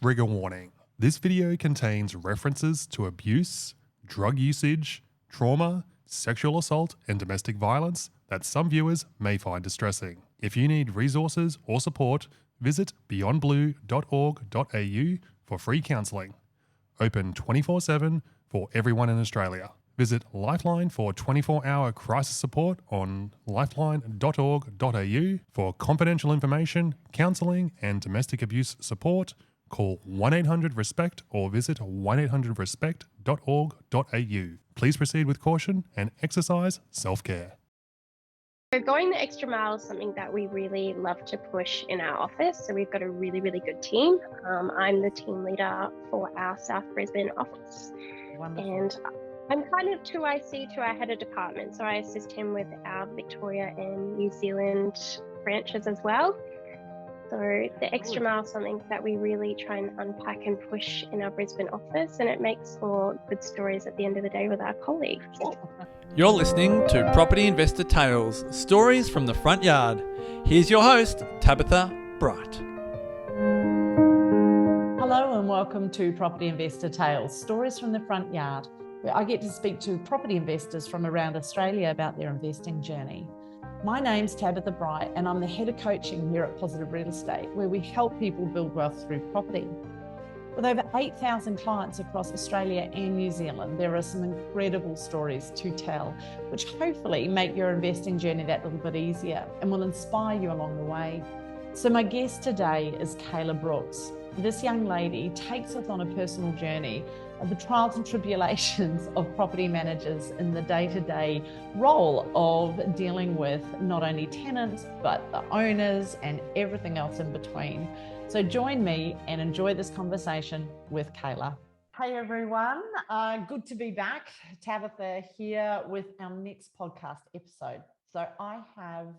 Trigger warning. This video contains references to abuse, drug usage, trauma, sexual assault, and domestic violence that some viewers may find distressing. If you need resources or support, visit beyondblue.org.au for free counselling. Open 24/7 for everyone in Australia. Visit Lifeline for 24-hour crisis support on lifeline.org.au for confidential information, counselling, and domestic abuse support. Call 1-800-RESPECT or visit 1800respect.org.au. Please proceed with caution and exercise self-care. So going the extra mile is something that we really love to push in our office. So we've got a really, really good team. I'm the team leader for our South Brisbane office. Wonderful. And I'm kind of 2IC to our head of department. So I assist him with our Victoria and New Zealand branches as well. So the extra mile is something that we really try and unpack and push in our Brisbane office, and it makes for good stories at the end of the day with our colleagues. You're listening to Property Investor Tales, stories from the front yard. Here's your host, Tabitha Bright. Hello and welcome to Property Investor Tales, stories from the front yard, where I get to speak to property investors from around Australia about their investing journey. My name's Tabitha Bright and I'm the head of coaching here at Positive Real Estate, where we help people build wealth through property. With over 8,000 clients across Australia and New Zealand, there are some incredible stories to tell, which hopefully make your investing journey that little bit easier and will inspire you along the way. So my guest today is Kaila Brooks. This young lady takes us on a personal journey of the trials and tribulations of property managers in the day-to-day role of dealing with not only tenants, but the owners and everything else in between. So join me and enjoy this conversation with Kayla. Hey everyone, good to be back. Tabitha here with our next podcast episode. So I have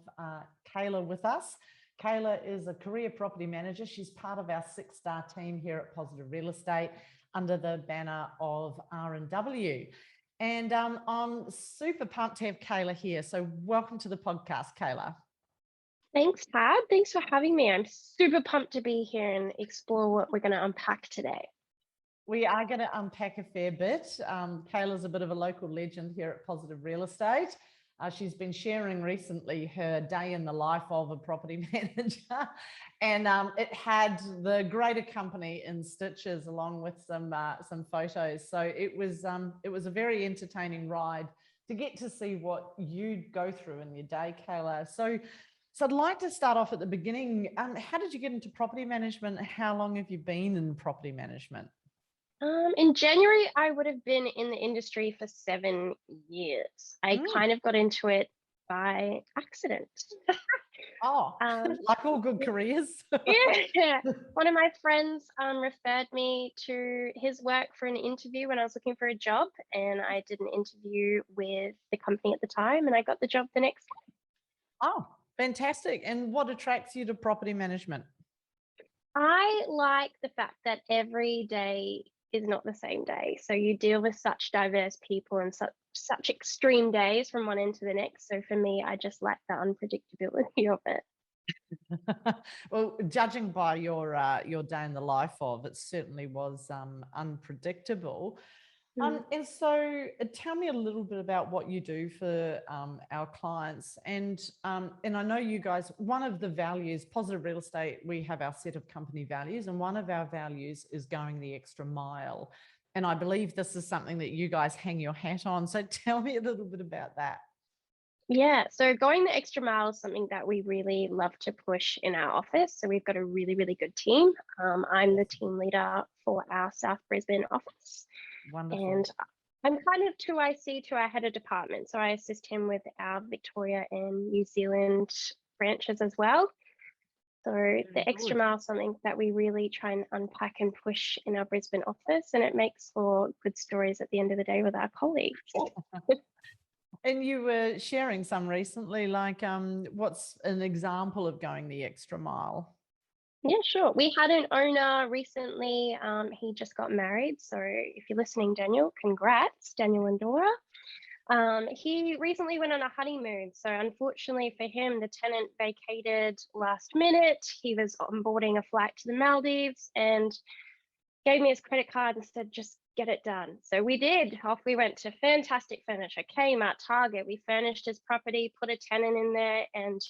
Kayla with us. Kayla is a career property manager. She's part of our 6-star team here at Positive Real Estate under the banner of R&W. And I'm super pumped to have Kayla here. So welcome to the podcast, Kayla. Thanks, Tab. Thanks for having me. I'm super pumped to be here and explore what we're going to unpack today. We are going to unpack a fair bit. Kayla's a bit of a local legend here at Positive Real Estate. She's been sharing recently her day in the life of a property manager, and it had the greater company in stitches along with some photos. So it was a very entertaining ride to get to see what you go through in your day, Kayla. So I'd like to start off at the beginning. How did you get into property management? How long have you been in property management? In January, I would have been in the industry for 7 years. I kind of got into it by accident. Like all good careers. Yeah. One of my friends referred me to his work for an interview when I was looking for a job, and I did an interview with the company at the time, and I got the job the next day. Oh, fantastic. And what attracts you to property management? I like the fact that every day is not the same day. So you deal with such diverse people and such extreme days from one end to the next. So for me, I just like the unpredictability of it. Well, judging by your day in the life of, it certainly was unpredictable. And so tell me a little bit about what you do for our clients. And I know you guys, one of the values, Positive Real Estate, we have our set of company values, and one of our values is going the extra mile. And I believe this is something that you guys hang your hat on. So tell me a little bit about that. Yeah, so going the extra mile is something that we really love to push in our office. So we've got a really, really good team. I'm the team leader for our South Brisbane office. Wonderful. And I'm kind of 2IC to our head of department. So I assist him with our Victoria and New Zealand branches as well. So the extra mile is something that we really try and unpack and push in our Brisbane office, and it makes for good stories at the end of the day with our colleagues. And you were sharing some recently, like what's an example of going the extra mile? Yeah, sure. We had an owner recently. He just got married. So if you're listening, Daniel, congrats, Daniel and Dora. He recently went on a honeymoon. So unfortunately for him, the tenant vacated last minute. He was onboarding a flight to the Maldives, and gave me his credit card and said, just get it done. So we did. Off we went to Fantastic Furniture, Kmart, Target. We furnished his property, put a tenant in there. And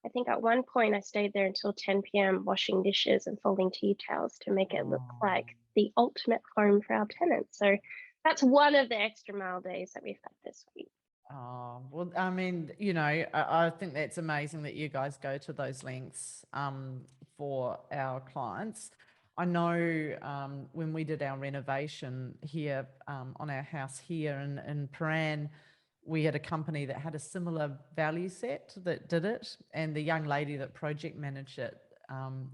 I think at one point I stayed there until 10 p.m. washing dishes and folding tea towels to make it look like the ultimate home for our tenants. So that's one of the extra mile days that we've had this week. Oh, well, I mean, I think that's amazing that you guys go to those lengths for our clients. I know when we did our renovation here on our house here in Paran, we had a company that had a similar value set that did it. And the young lady that project managed it,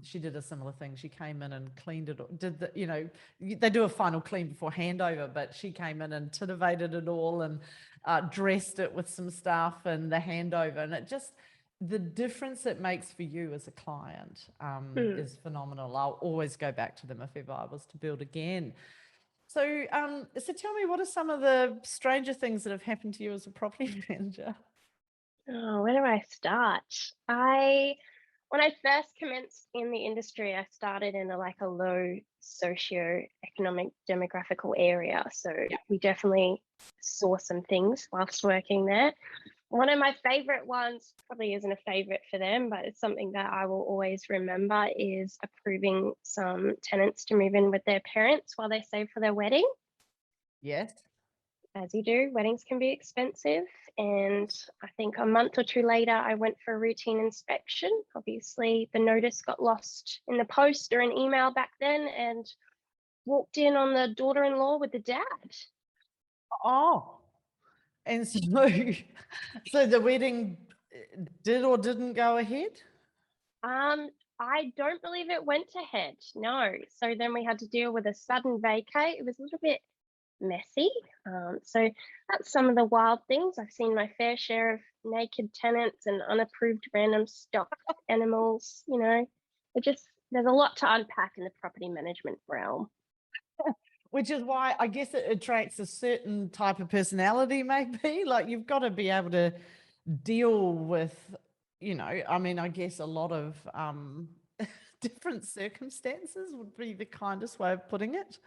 she did a similar thing. She came in and cleaned it, they do a final clean before handover, but she came in and titivated it all and dressed it with some stuff and the handover. And it just, the difference it makes for you as a client is phenomenal. I'll always go back to them if ever I was to build again. So tell me, what are some of the stranger things that have happened to you as a property manager? Oh, where do I start? When I first commenced in the industry, I started in a low socio-economic demographical area. So we definitely saw some things whilst working there. One of my favorite ones, probably isn't a favorite for them, but it's something that I will always remember, is approving some tenants to move in with their parents while they save for their wedding. Yes. As you do, weddings can be expensive. And I think a month or two later, I went for a routine inspection. Obviously, the notice got lost in the post or an email back then, and walked in on the daughter-in-law with the dad. Oh, and so, so the wedding did or didn't go ahead? I don't believe it went ahead, no. So then we had to deal with a sudden vacate. It was a little bit messy. So that's some of the wild things. I've seen my fair share of naked tenants and unapproved random stock animals. There's a lot to unpack in the property management realm. Which is why I guess it attracts a certain type of personality, maybe. Like, you've got to be able to deal with, I guess a lot of different circumstances would be the kindest way of putting it.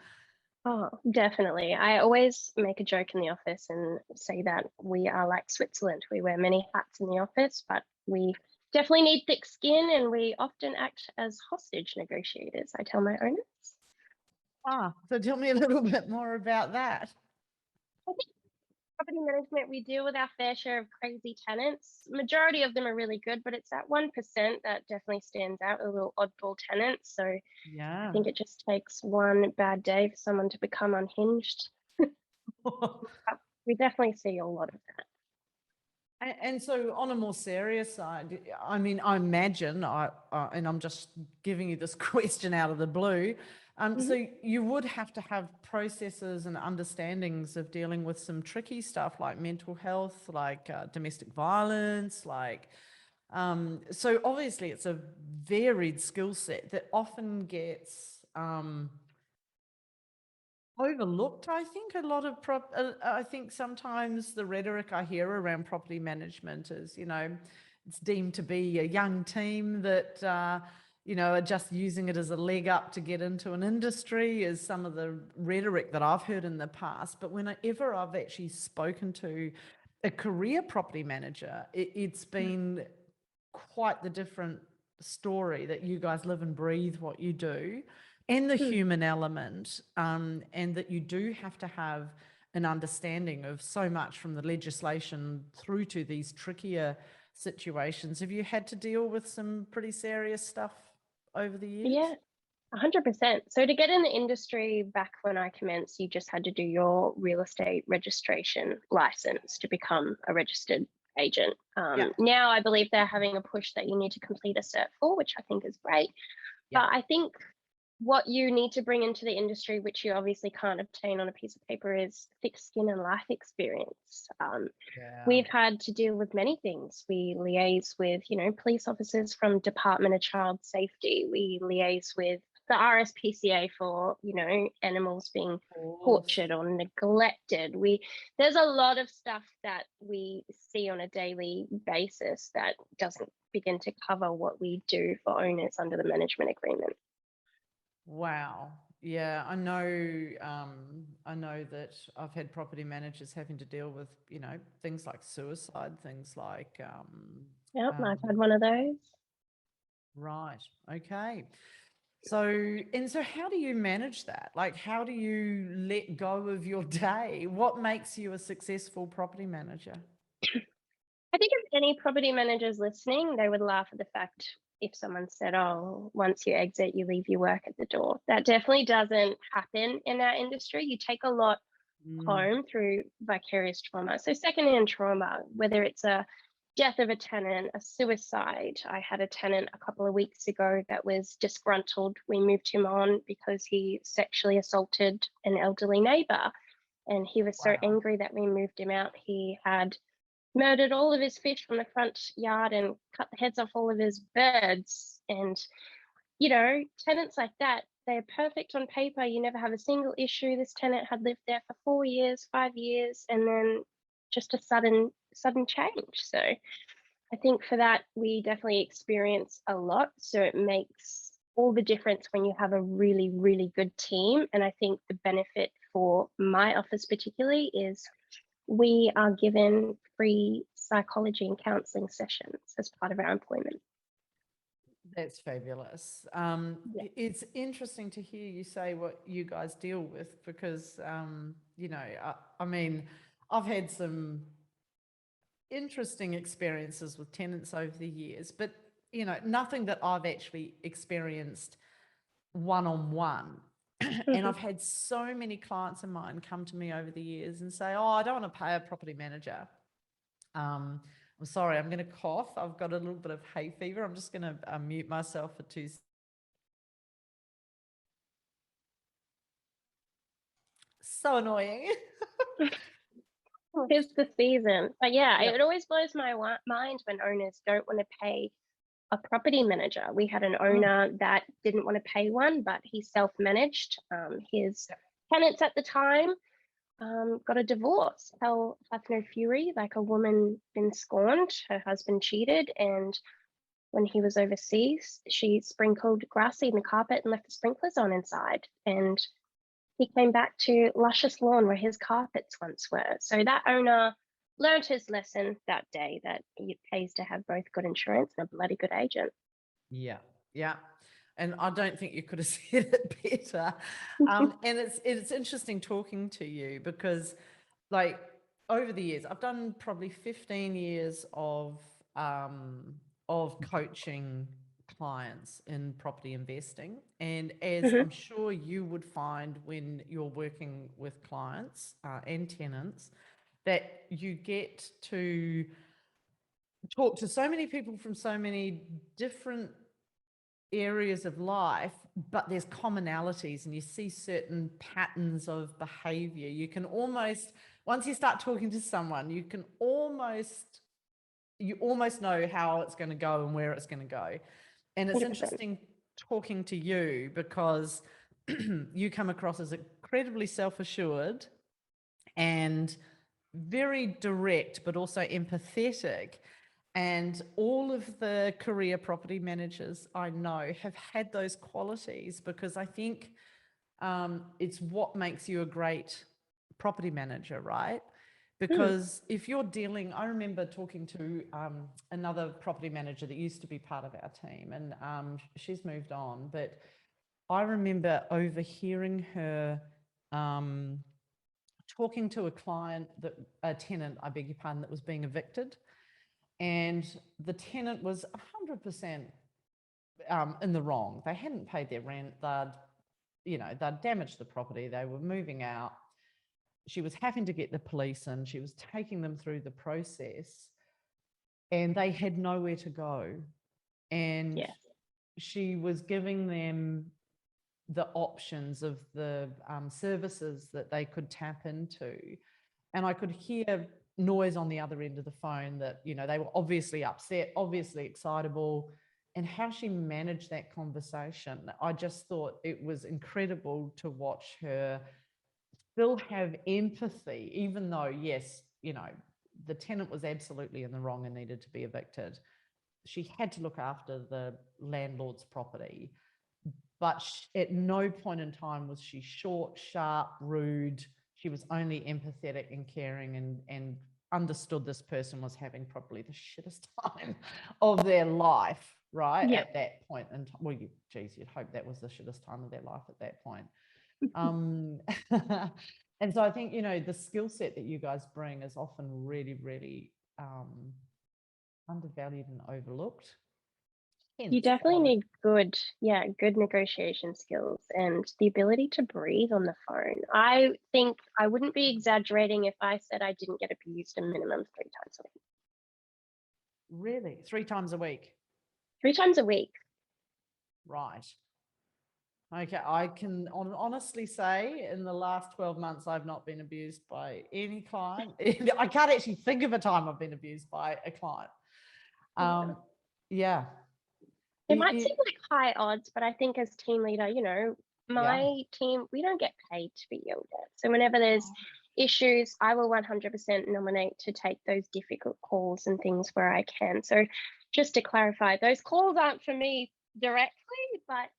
Oh, definitely. I always make a joke in the office and say that we are like Switzerland. We wear many hats in the office, but we definitely need thick skin, and we often act as hostage negotiators, I tell my owners. So tell me a little bit more about that. I think property management, we deal with our fair share of crazy tenants. Majority of them are really good, but it's that 1% that definitely stands out, a little oddball tenants. So I think it just takes one bad day for someone to become unhinged. We definitely see a lot of that. And so on a more serious side, I mean, I imagine, and I'm just giving you this question out of the blue, so you would have to have processes and understandings of dealing with some tricky stuff like mental health, like domestic violence, so obviously it's a varied skill set that often gets overlooked. I think a lot of I think sometimes the rhetoric I hear around property management is, it's deemed to be a young team that are just using it as a leg up to get into an industry, is some of the rhetoric that I've heard in the past. But whenever I've actually spoken to a career property manager, it's been quite the different story, that you guys live and breathe what you do, and the human element, and that you do have to have an understanding of so much, from the legislation through to these trickier situations. Have you had to deal with some pretty serious stuff over the years? Yeah, 100%. So to get in the industry, back when I commenced, you just had to do your real estate registration license to become a registered agent. Now I believe they're having a push that you need to complete a Cert 4, which I think is great. But I think what you need to bring into the industry, which you obviously can't obtain on a piece of paper, is thick skin and life experience. We've had to deal with many things. We liaise with, police officers from Department of Child Safety. We liaise with the RSPCA for, animals being tortured or neglected. There's a lot of stuff that we see on a daily basis that doesn't begin to cover what we do for owners under the management agreement. Wow. Yeah, I know. I know that I've had property managers having to deal with, things like suicide, things like. Yep, I've had one of those. Right. Okay. So how do you manage that? Like, how do you let go of your day? What makes you a successful property manager? I think if any property managers listening, they would laugh at the fact if someone said, oh, once you exit, you leave your work at the door. That definitely doesn't happen in our industry. You take a lot home through vicarious trauma. So secondhand trauma, whether it's a death of a tenant, a suicide. I had a tenant a couple of weeks ago that was disgruntled. We moved him on because he sexually assaulted an elderly neighbor. And he was so Wow. angry that we moved him out. He had murdered all of his fish from the front yard and cut the heads off all of his birds. And, tenants like that, they're perfect on paper. You never have a single issue. This tenant had lived there for 4 years, 5 years, and then just a sudden change. So I think for that, we definitely experience a lot. So it makes all the difference when you have a really, really good team. And I think the benefit for my office particularly is we are given free psychology and counselling sessions as part of our employment. That's fabulous. Yeah. It's interesting to hear you say what you guys deal with because, I mean, I've had some interesting experiences with tenants over the years, but, nothing that I've actually experienced one-on-one. And I've had so many clients of mine come to me over the years and say, oh, I don't want to pay a property manager. I'm sorry, I'm going to cough. I've got a little bit of hay fever. I'm just going to mute myself for 2 seconds. So annoying. It's the season. But yeah, Yep. it always blows my mind when owners don't want to pay a property manager. We had an owner that didn't want to pay one, but he self-managed. His tenants at the time got a divorce. Hell hath no fury, like a woman been scorned, her husband cheated, and when he was overseas, she sprinkled grass seed in the carpet and left the sprinklers on inside. And he came back to luscious lawn where his carpets once were. So that owner learned his lesson that day that it pays to have both good insurance and a bloody good agent. Yeah, yeah. And I don't think you could have said it better. And it's interesting talking to you because, like, over the years, I've done probably 15 years of coaching clients in property investing. And as I'm sure you would find when you're working with clients and tenants, that you get to talk to so many people from so many different areas of life, but there's commonalities and you see certain patterns of behavior. You can almost, once you start talking to someone, you almost know how it's going to go and where it's going to go. And it's 100%. interesting talking to you because you come across as incredibly self-assured and very direct, but also empathetic. And all of the career property managers I know have had those qualities because I think it's what makes you a great property manager, right? Because if you're dealing, I remember talking to another property manager that used to be part of our team, and she's moved on, but I remember overhearing her talking to a tenant, I beg your pardon, that was being evicted. And the tenant was 100% in the wrong. They hadn't paid their rent. They'd damaged the property. They were moving out. She was having to get the police in. She was taking them through the process and they had nowhere to go. And she was giving them the options of the services that they could tap into. And I could hear noise on the other end of the phone that, they were obviously upset, obviously excitable, and how she managed that conversation. I just thought it was incredible to watch her still have empathy, even though, yes, the tenant was absolutely in the wrong and needed to be evicted. She had to look after the landlord's property, but at no point in time was she short, sharp, rude. She was only empathetic and caring and understood this person was having probably the shittest time of their life, right? Yeah. At that point. And well, you'd hope that was the shittest time of their life at that point. And so I think, the skill set that you guys bring is often really, really undervalued and overlooked. You definitely need good negotiation skills and the ability to breathe on the phone. I think I wouldn't be exaggerating if I said I didn't get abused a minimum 3 times a week. Really? 3 times a week? 3 times a week. Right. Okay, I can honestly say in the last 12 months, I've not been abused by any client. I can't actually think of a time I've been abused by a client. Yeah. It might seem like high odds, but I think as team leader, my team, we don't get paid to be yelled at. So whenever there's issues, I will 100% nominate to take those difficult calls and things where I can. So just to clarify, those calls aren't for me directly, but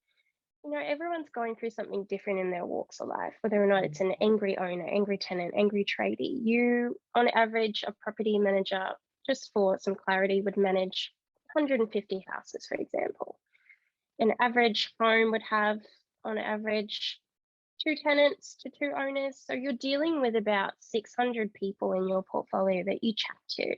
everyone's going through something different in their walks of life, whether or not it's an angry owner, angry tenant, angry tradie. You, on average, a property manager, just for some clarity, would manage 150 houses, for example. An average home would have, on average, 2 tenants to 2 owners. So you're dealing with about 600 people in your portfolio that you chat to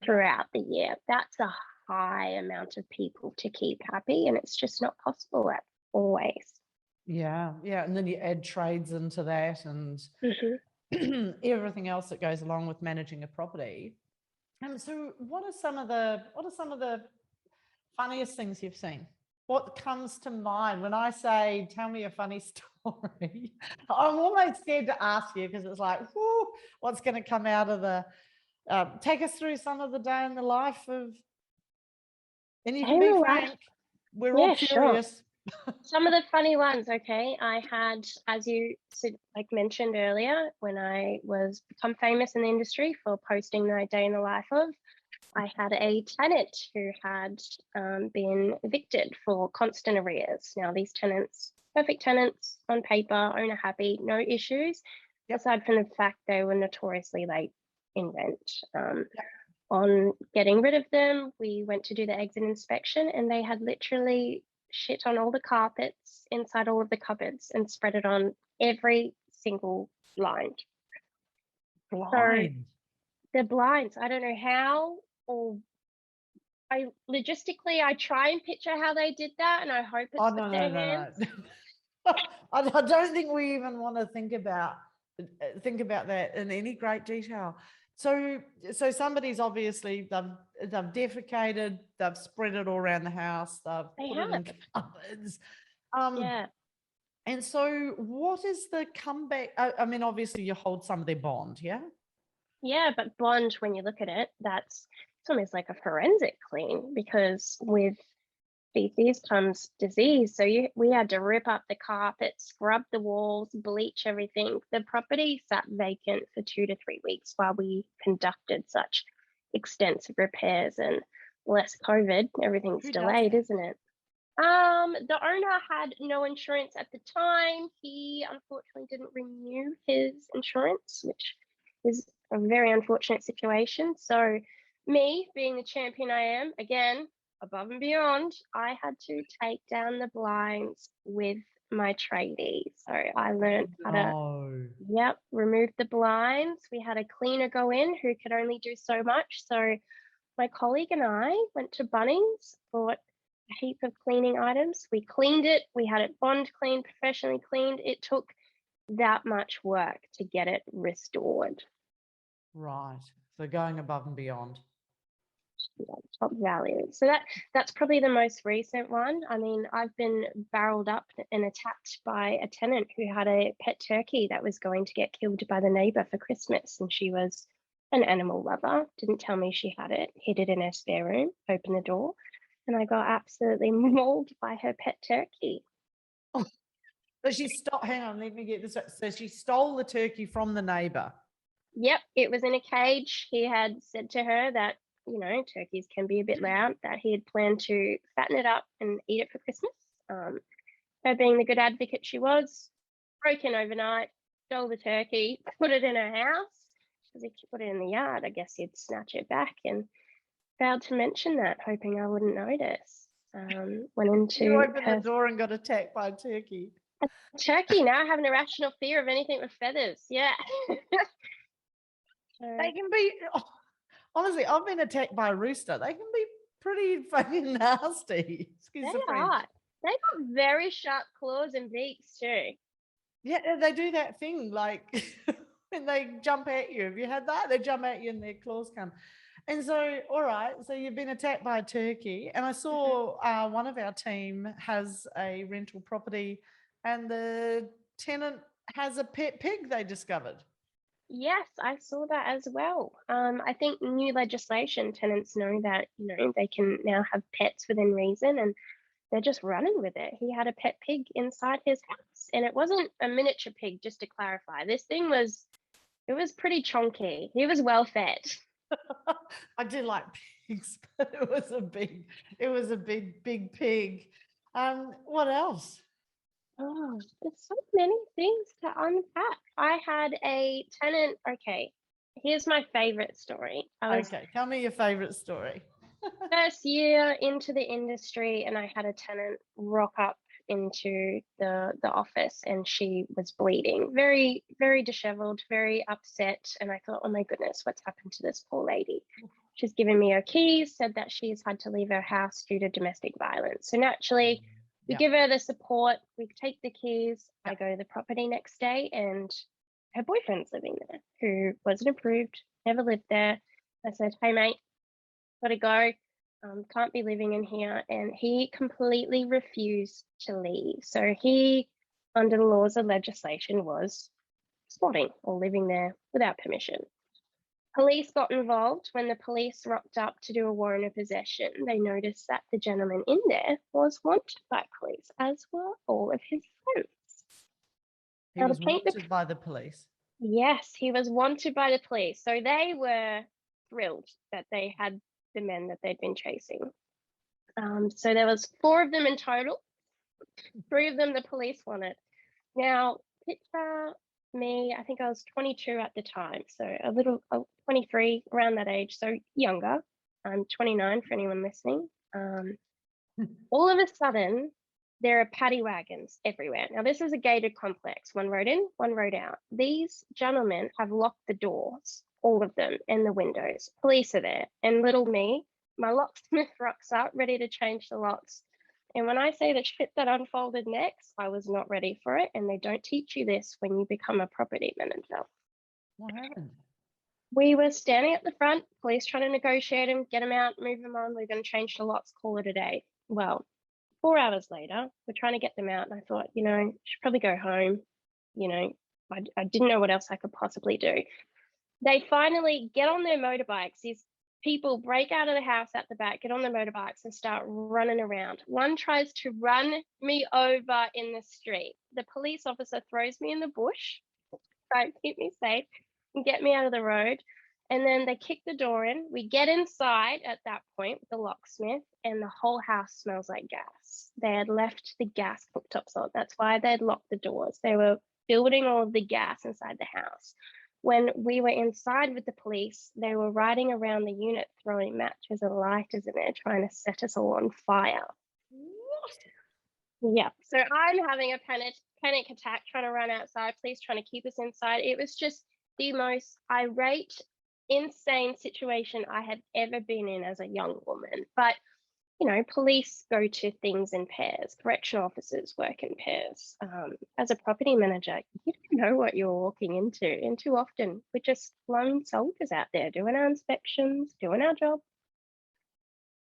throughout the year. That's a high amount of people to keep happy, and it's just not possible always. Yeah. And then you add trades into that and everything else that goes along with managing a property. And so what are some of the funniest things you've seen? What comes to mind when I say, tell me a funny story? I'm almost scared to ask you because it's like, whoo, what's going to come out of the, take us through some of the day in the life of, and you can be frank, we're all curious. Sure. Some of the funny ones, okay. I had, as you mentioned earlier, when I was become famous in the industry for posting my day in the life of, I had a tenant who had been evicted for constant arrears. Now, these tenants, perfect tenants on paper, owner happy, no issues, aside from the fact they were notoriously late in rent. On getting rid of them, we went to do the exit inspection, and they had literally shit on all the carpets inside all of the cupboards and spread it on every single blind. So the blinds, I don't know how, or I try and picture how they did that, and I hope it's with their hands. I don't think we even want to think about that in any great detail. So somebody's obviously they've defecated, they've spread it all around the house, they've put it in cupboards. And so what is the comeback? I mean, obviously you hold some of their bond, yeah? Yeah, but bond, when you look at it, it's almost like a forensic clean, because with feces comes disease. So we had to rip up the carpet, scrub the walls, bleach everything. The property sat vacant for 2 to 3 weeks while we conducted such extensive repairs, and less COVID, everything's delayed, isn't it? The owner had no insurance at the time. He unfortunately didn't renew his insurance, which is a very unfortunate situation. So me, being the champion I am, again, above and beyond, I had to take down the blinds with my tradie. So I learned how to, remove the blinds. We had a cleaner go in who could only do so much. So my colleague and I went to Bunnings, bought a heap of cleaning items. We cleaned it. We had it bond cleaned, professionally cleaned. It took that much work to get it restored. Right. So going above and beyond. Top value. So that's probably the most recent one. I mean, I've been barreled up and attacked by a tenant who had a pet turkey that was going to get killed by the neighbor for Christmas, and she was an animal lover, didn't tell me she had it, hid it in her spare room, opened the door, and I got absolutely mauled by her pet turkey. Oh, so hang on, let me get this right. So she stole the turkey from the neighbor. Yep, it was in a cage. He had said to her that, turkeys can be a bit loud, that he had planned to fatten it up and eat it for Christmas. her being the good advocate she was, broke in overnight, stole the turkey, put it in her house, because if you put it in the yard, I guess you'd snatch it back, and failed to mention that, hoping I wouldn't notice. Went into You opened her the door and got attacked by a turkey. turkey. Now I have an irrational fear of anything with feathers. Yeah. They can be, honestly, I've been attacked by a rooster. They can be pretty fucking nasty. Excuse the They French. are. They got very sharp claws and beaks too. Yeah, they do that thing like when they jump at you. Have you had that? They jump at you and their claws come. And so, all right, so you've been attacked by a turkey. And I saw one of our team has a rental property and the tenant has a pet pig they discovered. Yes, I saw that as well. I think new legislation, tenants know that, they can now have pets within reason, and they're just running with it. He had a pet pig inside his house, and it wasn't a miniature pig, just to clarify. This thing was, it was pretty chunky. He was well fed. I do like pigs, but it was a big pig. What else? Oh, there's so many things to unpack. I had a tenant. Okay, here's my favorite story. Okay, tell me your favorite story. First year into the industry, and I had a tenant rock up into the office, and she was bleeding, very, very disheveled, very upset. And I thought, oh my goodness, what's happened to this poor lady? She's given me her keys, said that she's had to leave her house due to domestic violence. So naturally, we give her the support, we take the keys, I go to the property next day, and her boyfriend's living there, who wasn't approved, never lived there. I said, hey mate, gotta go, can't be living in here. And he completely refused to leave. So he, under the laws of legislation, was squatting or living there without permission. Police got involved. When the police rocked up to do a warrant of possession, they noticed that the gentleman in there was wanted by police, as were all of his friends. He was wanted by the police. Yes, he was wanted by the police. So they were thrilled that they had the men that they'd been chasing. So there was 4 of them in total. 3 of them the police wanted. Now, picture me, I think I was 22 at the time, so 23, around that age, so younger. I'm 29 for anyone listening. All of a sudden, there are paddy wagons everywhere. Now, this is a gated complex, 1 road in, 1 road out. These gentlemen have locked the doors, all of them, and the windows. Police are there, and little me, my locksmith rocks up, ready to change the locks. And when I say the shit that unfolded next, I was not ready for it. And they don't teach you this when you become a property manager. What happened? We were standing at the front, police trying to negotiate him, get him out, move him on. We're going to change the locks, call it a day. Well, 4 hours later, we're trying to get them out. And I thought, I should probably go home. I didn't know what else I could possibly do. They finally get on their motorbikes. These people break out of the house at the back, get on their motorbikes and start running around. One tries to run me over in the street. The police officer throws me in the bush, try to keep me safe and get me out of the road. And then they kick the door in. We get inside at that point with the locksmith, and the whole house smells like gas. They had left the gas cooktops on. That's why they'd locked the doors. They were building all of the gas inside the house. When we were inside with the police, they were riding around the unit, throwing matches and lighters in there, trying to set us all on fire. What? Yeah. So I'm having a panic attack, trying to run outside, police trying to keep us inside. It was just the most irate, insane situation I had ever been in as a young woman. But police go to things in pairs. Correctional officers work in pairs. As a property manager, you don't know what you're walking into. And too often, we're just lone soldiers out there doing our inspections, doing our job.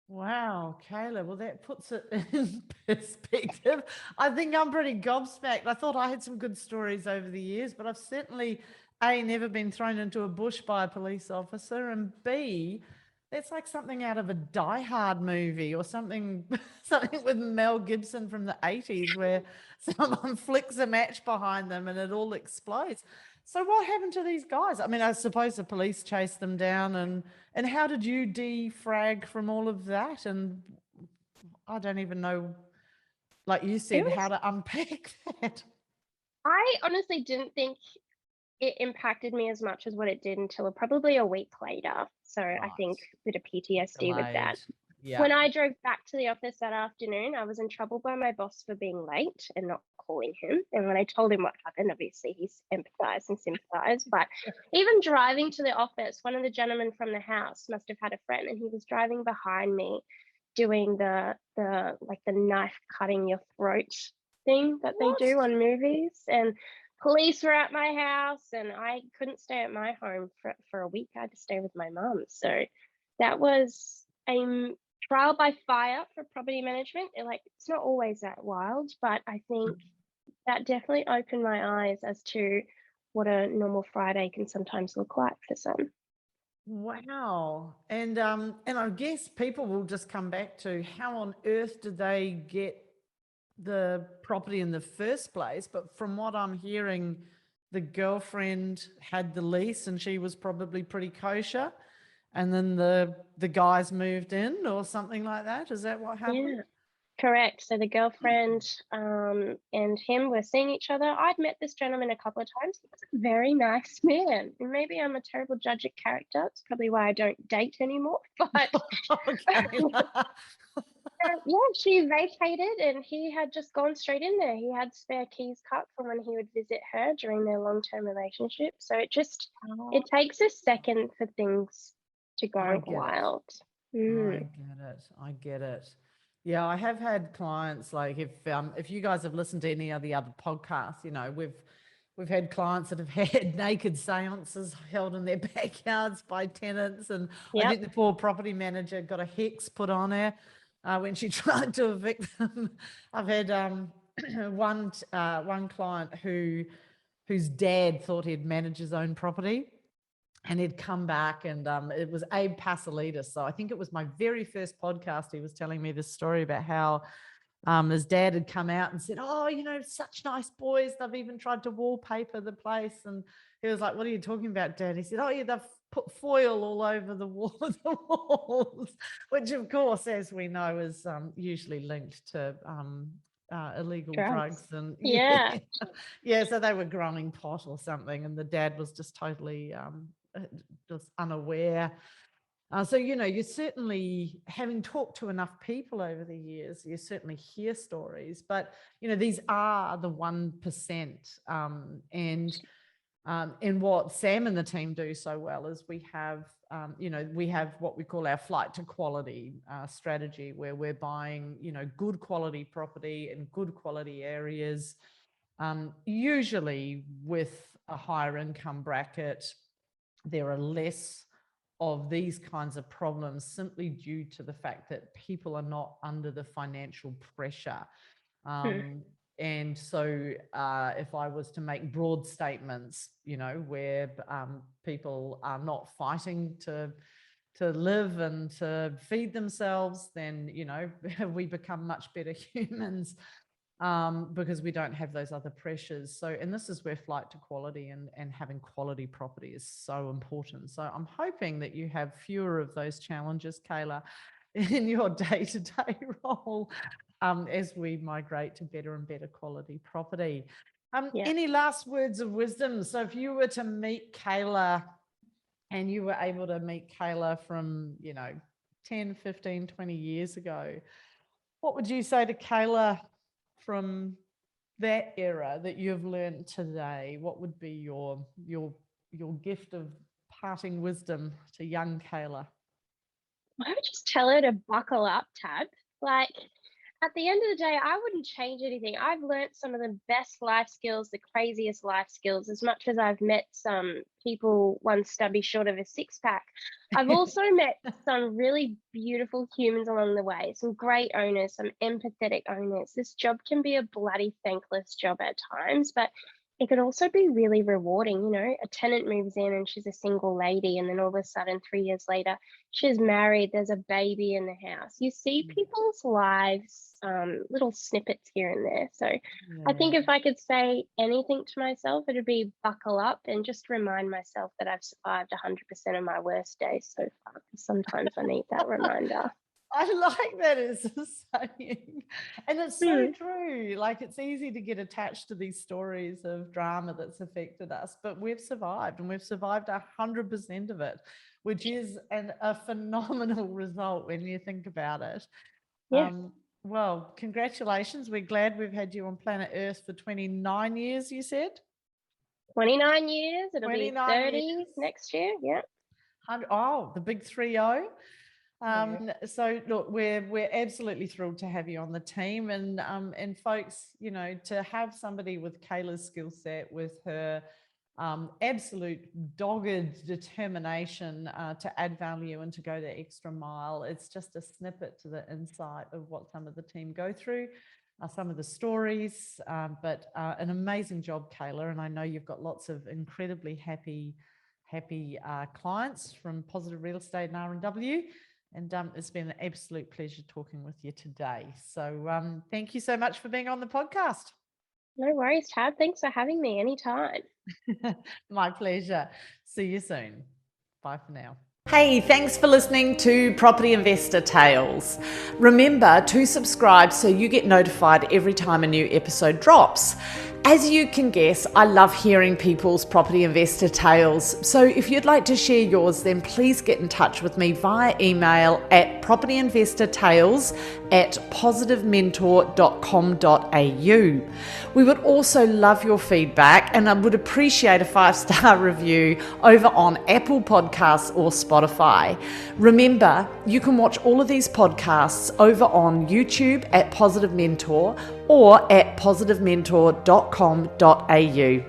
Wow, Kayla, well, that puts it in perspective. I think I'm pretty gobsmacked. I thought I had some good stories over the years, but I've certainly, A, never been thrown into a bush by a police officer, and B, that's like something out of a Die Hard movie or something with Mel Gibson from the 80s where someone flicks a match behind them and it all explodes. So what happened to these guys? I mean, I suppose the police chased them down, and how did you defrag from all of that? And I don't even know, Like you said, how to unpack that. I honestly didn't think it impacted me as much as what it did until probably a week later. So I think a bit of PTSD with that. Yeah. When I drove back to the office that afternoon, I was in trouble by my boss for being late and not calling him. And when I told him what happened, obviously he empathized and sympathized. But even driving to the office, one of the gentlemen from the house must have had a friend, and he was driving behind me doing the knife cutting your throat thing that they do on movies. And police were at my house, and I couldn't stay at my home for a week. I had to stay with my mum. So that was a trial by fire for property management. It's not always that wild, but I think that definitely opened my eyes as to what a normal Friday can sometimes look like for some. Wow. And I guess people will just come back to how on earth did they get the property in the first place? But from what I'm hearing, the girlfriend had the lease and she was probably pretty kosher, and then the guys moved in or something like that. Is that what happened? Yeah, correct. So the girlfriend and him were seeing each other. I'd met this gentleman a couple of times. He was a very nice man. And maybe I'm a terrible judge of character. It's probably why I don't date anymore. But yeah, she vacated and he had just gone straight in there. He had spare keys cut from when he would visit her during their long-term relationship. So it takes a second for things to go wild. I get it. Yeah, I have had clients, like if you guys have listened to any of the other podcasts, we've had clients that have had naked seances held in their backyards by tenants, and I think the poor property manager got a hex put on her when she tried to evict them. I've had one client whose dad thought he'd manage his own property, and he'd come back, and it was Abe Pasalitis. So I think it was my very first podcast. He was telling me this story about how his dad had come out and said, "Oh, such nice boys. They've even tried to wallpaper the place." And he was like, "What are you talking about, Dad?" He said, "Oh, yeah, they've put foil all over the walls," which, of course, as we know, is usually linked to illegal drugs. And yeah. So they were growing pot or something, and the dad was just totally just unaware. So, you're certainly, having talked to enough people over the years, you certainly hear stories, but, these are the 1%. And what Sam and the team do so well is we have what we call our flight to quality strategy, where we're buying, good quality property in good quality areas, usually with a higher income bracket. There are less of these kinds of problems simply due to the fact that people are not under the financial pressure. And so if I was to make broad statements, where people are not fighting to live and to feed themselves, then, we become much better humans. Because we don't have those other pressures. So, and this is where flight to quality and having quality property is so important. So I'm hoping that you have fewer of those challenges, Kayla, in your day-to-day role as we migrate to better and better quality property. Any last words of wisdom? So if you were to meet Kayla, and you were able to meet Kayla from, 10, 15, 20 years ago, what would you say to Kayla from that era that you've learned today? What would be your gift of parting wisdom to young Kayla? I would just tell her to buckle up, Tab. At the end of the day, I wouldn't change anything. I've learnt some of the best life skills, the craziest life skills, as much as I've met some people one stubby short of a six-pack. I've also met some really beautiful humans along the way, some great owners, some empathetic owners. This job can be a bloody thankless job at times, but it could also be really rewarding. A tenant moves in and she's a single lady, and then all of a sudden 3 years later she's married, there's a baby in the house. You see people's lives, little snippets here and there. So I think if I could say anything to myself, it would be buckle up and just remind myself that I've survived 100% of my worst days so far, because sometimes I need that reminder. I like that as a saying. And it's so true. Like, it's easy to get attached to these stories of drama that's affected us, but we've survived, and we've survived 100% of it, which is a phenomenal result when you think about it. Yeah. Well, congratulations. We're glad we've had you on planet Earth for 29 years, you said? 29 years. It'll be 29 30 years. next year. Yeah. Oh, the big 30. So look, we're absolutely thrilled to have you on the team, and folks, you know, to have somebody with Kayla's skill set, with her absolute dogged determination to add value and to go the extra mile. It's just a snippet to the insight of what some of the team go through, some of the stories, but an amazing job, Kayla. And I know you've got lots of incredibly happy clients from Positive Real Estate and R&W. And it's been an absolute pleasure talking with you today. So thank you so much for being on the podcast. No worries, Tab. Thanks for having me anytime. My pleasure. See you soon. Bye for now. Hey, thanks for listening to Property Investor Tales. Remember to subscribe so you get notified every time a new episode drops. As you can guess, I love hearing people's property investor tales. So if you'd like to share yours, then please get in touch with me via email at propertyinvestortales@positivementor.com.au. We would also love your feedback, and I would appreciate a 5-star review over on Apple Podcasts or Spotify. Remember, you can watch all of these podcasts over on YouTube at Positive Mentor or at positivementor.com.au.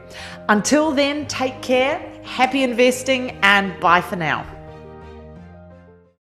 Until then, take care, happy investing, and bye for now.